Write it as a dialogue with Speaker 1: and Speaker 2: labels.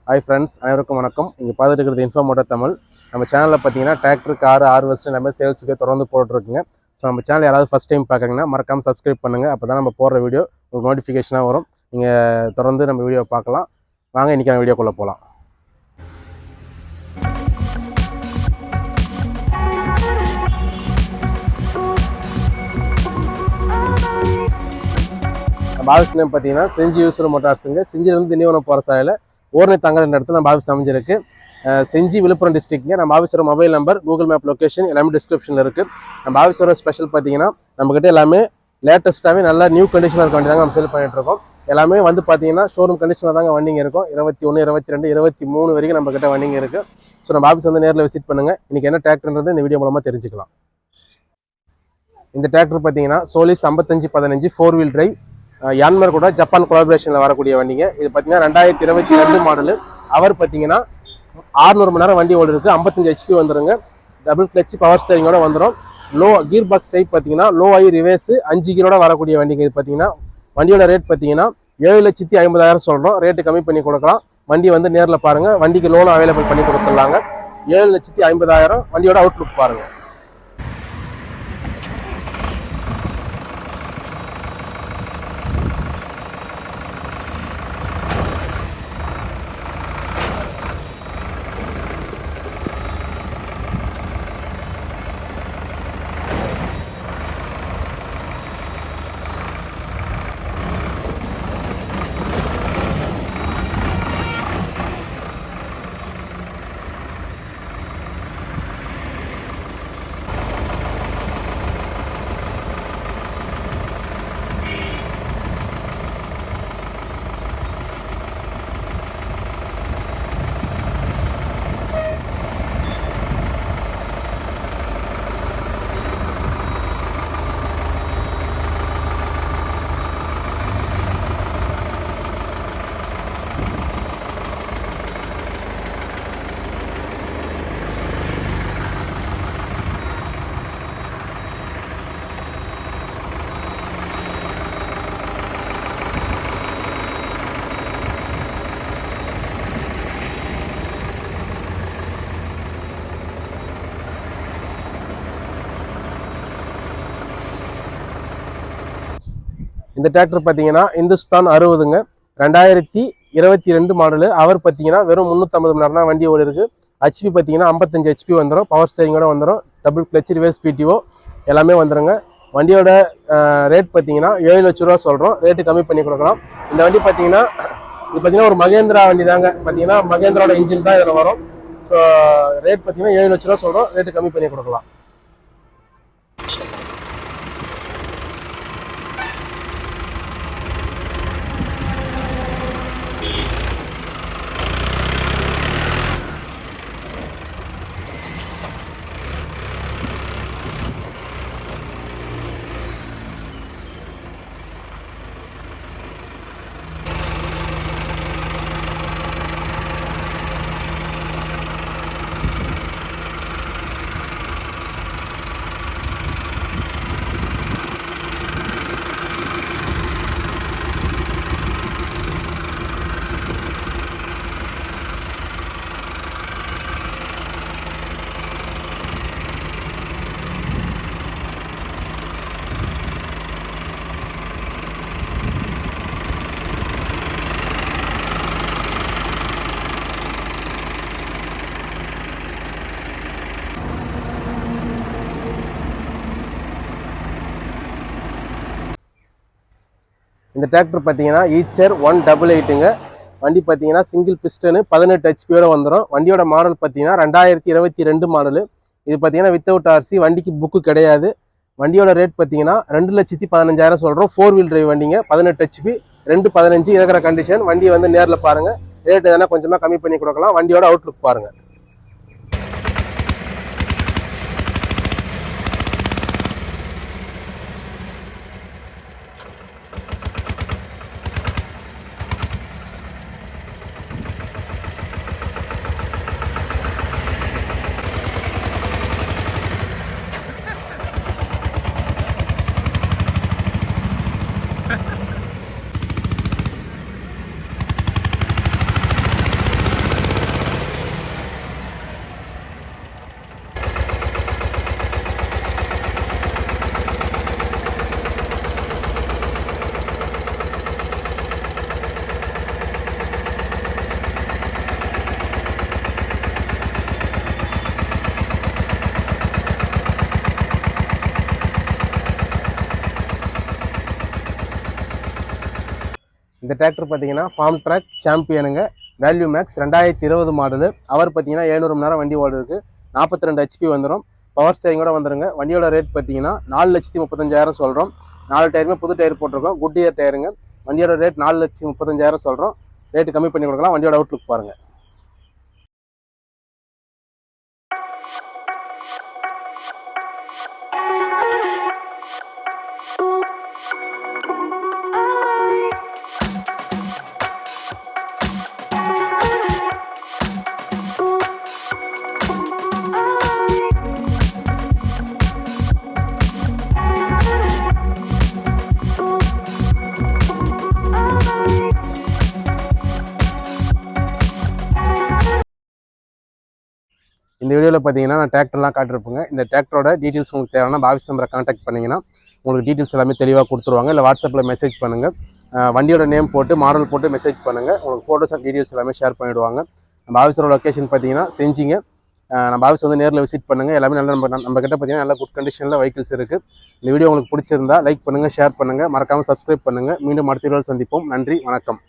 Speaker 1: Hi friends, அனைவருக்கும் வணக்கம். இங்கே பார்த்துட்டு இருக்கிறது இன்ஃபோ மோட்டார் தமிழ். நம்ம சேனலில் பார்த்தீங்கன்னா டிராக்டர், கார், ஹார்வெஸ்டர் எல்லாமே சேல்ஸுக்கு தொடர்ந்து போட்டுருக்குங்க. ஸோ நம்ம சேனல் யாராவது ஃபஸ்ட் டைம் பார்க்குறீங்கன்னா மறக்காமல் சப்ஸ்கிரைப் பண்ணுங்கள். அப்போ தான் நம்ம போடுற வீடியோ உங்களுக்கு நோட்டிஃபிகேஷனாக வரும். நீங்கள் தொடர்ந்து நம்ம வீடியோ பார்க்கலாம். வாங்க இன்றைக்கான வீடியோக்குள்ளே போகலாம். நம்ம ஆஃபீஸ் நேம் பார்த்தீங்கன்னா செஞ்சி யூஸ்வல் மோட்டார்ஸுங்க. செஞ்சிலிருந்து திண்டிவனம் போகிற சாலையில் ஓர்னை தங்குற இடத்துல நம்ம ஆஃபீஸ் அமைஞ்சிருக்கு. செஞ்சி, விழுப்புரம் டிஸ்ட்ரிக்ட்ங்க. நம்ம ஆஃபீஸோட mobile number, Google map location எல்லாமே டிஸ்கிரிப்ஷனில் இருக்குது. நம்ம ஆஃபீஸோட ஸ்பெஷல் பார்த்தீங்கன்னா நம்மக்கிட்ட எல்லாமே லேட்டஸ்ட்டாகவே நல்லா நியூ கண்டிஷனாக இருக்க வண்டி தாங்க நம்ம சேல் பண்ணிட்டு இருக்கோம். எல்லாமே வந்து பார்த்தீங்கன்னா ஷோரூம் கண்டிஷனில் தாங்க வண்டிங்க இருக்கும். 21, 22, 23 வரைக்கும் நம்மக்கிட்ட வண்டிங்க இருக்குது. ஸோ நம்ம ஆஃபீஸ் வந்து நேரில் விசிட் பண்ணுங்கள். இன்றைக்கி என்ன டிராக்டர்ன்றது இந்த வீடியோ மூலமாக தெரிஞ்சுக்கலாம். இந்த டிராக்டர் பார்த்தீங்கன்னா சோலிஸ் 5515 4 வீல் டிரைவ், யான்மர் கூட ஜப்பான் கொலாபரேஷனில் வரக்கூடிய வண்டிங்க. இது பார்த்தீங்கன்னா 2022 மாடலு. அவர் பார்த்தீங்கன்னா 600 மணி நேரம் வண்டி ஓடி இருக்குது. 55 HP வந்துடுங்க. டபுள் கிளச், பவர் ஸ்டேரிங்கோட வந்துடும். லோ கீர் பாக்ஸ் டைப் பார்த்தீங்கன்னா லோ ஐ ரிவேர்ஸ் 5 கீரோட வரக்கூடிய வண்டிங்க. இது பார்த்தீங்கன்னா வண்டியோட ரேட் பார்த்தீங்கன்னா 7,50,000 சொல்கிறோம். ரேட்டு கம்மி பண்ணி கொடுக்கலாம். வண்டி வந்து நேரில் பாருங்கள். வண்டிக்கு லோனும் அவைலபிள் பண்ணி கொடுத்துடலாங்க. 7,50,000 வண்டியோட அவுட்லுக் பாருங்கள். இந்த டிராக்டர் பார்த்தீங்கன்னா இந்துஸ்தான் 60ங்க. 2022 மாடலு. அவர் பார்த்தீங்கன்னா வெறும் 350 மணி நேரம் தான் வண்டி ஓடி இருக்குது. ஹெச்பி பார்த்தீங்கன்னா 55 HP வந்துடும். பவர் ஸ்டேரிங்கோட வந்துடும். டபுள் கிளச், ரிவர்ஸ் PTO எல்லாமே வந்துடுங்க. வண்டியோட ரேட் பார்த்தீங்கன்னா 7 லட்ச ரூபா சொல்கிறோம். ரேட்டு கம்மி பண்ணி கொடுக்கலாம். இந்த வண்டி பார்த்தீங்கன்னா இது பார்த்தீங்கன்னா ஒரு மகேந்திரா வண்டி தாங்க. பார்த்தீங்கன்னா மகேந்திராவோட இன்ஜின் தான் இதில் வரும். ஸோ ரேட் பார்த்தீங்கன்னா 7 லட்ச ரூபா சொல்கிறோம். ரேட்டு கம்மி பண்ணி கொடுக்கலாம். இந்த டிராக்டர் பார்த்தீங்கன்னா ஈச்சர் 188ங்க. வண்டி பார்த்தீங்கன்னா சிங்கிள் பிஸ்டனு 18 HP வந்துடும். வண்டியோட மாடல் பார்த்தீங்கன்னா 2022 மாடலு. இது பார்த்தீங்கன்னா வித்தவுட் RC. வண்டிக்கு புக்கு கிடையாது. வண்டியோட ரேட் பார்த்தீங்கன்னா 2,15,000 சொல்கிறோம். 4 வீல் டிரைவ் வண்டிங்க. 18 HP 215 இருக்கிற கண்டிஷன். வண்டி வந்து நேரில் பாருங்கள். ரேட் எதனா கொஞ்சமாக கம்மி பண்ணி கொடுக்கலாம். வண்டியோட அவுட்லுக் பாருங்கள். இந்த டிராக்டர் பார்த்தீங்கன்னா ஃபார்ம் ட்ராக் சாம்பியனுங்க, வேல்யூ மேக்ஸ் 2020 மாடலு. அவர் பார்த்தீங்கன்னா 700 மணி நேரம் வண்டி ஓடுறதுக்கு 42 HP வந்துடும். பவர் ஸ்டேரிங்கோட வந்துருங்க. வண்டியோட ரேட் பார்த்தீங்கன்னா 4,35,000 சொல்கிறோம். 4 டயருமே புது டயர் போட்டிருக்கோம், குட் இயர் டயருங்க. வண்டியோட ரேட் 4,35,000 சொல்கிறோம். ரேட்டு கம்மி பண்ணி கொடுக்கலாம். வண்டியோட அவுட்லுக் பாருங்கள். இந்த வீடியோவில் பார்த்தீங்கன்னா நான் டிராக்டர்லாம் காட்டிருப்பேங்க. இந்த டிராக்டரோட டீட்டெயில்ஸ் உங்களுக்கு தேவைன்னா ஆஃபீஸ் நம்பரை கான்டாக்ட் பண்ணிங்கன்னா உங்களுக்கு டீட்டெயில்ஸ் எல்லாமே தெளிவாக கொடுத்துருவாங்க. இல்லை வாட்ஸ்அப்பில் மெசேஜ் பண்ணுங்கள். வண்டியோட நேம் போட்டு மாடல் போட்டு மெசேஜ் பண்ணுங்கள். உங்களுக்கு ஃபோட்டோஸ் அண்ட் டீட்டெயில்ஸ் எல்லாமே ஷேர் பண்ணிவிடுவாங்க. நம்ம ஆஃபீஸோட லொக்கேஷன் பார்த்தீங்கன்னா செஞ்சிங்க. நம்ம ஆஃபீஸ் வந்து நேரில் விசிட் பண்ணுங்கள். எல்லாமே நல்ல நம்ம கிட்ட பார்த்தீங்கன்னா நல்ல குட் கண்டிஷனில் வெஹிக்கிள்ஸ் இருக்குது. இந்த வீடியோ உங்களுக்கு பிடிச்சிருந்தா லைக் பண்ணுங்கள், ஷேர் பண்ணுங்கள், மறக்காமல் சப்ஸ்கிரைப் பண்ணுங்கள். மீண்டும் அடுத்த வீடியோவில் சந்திப்போம். நன்றி, வணக்கம்.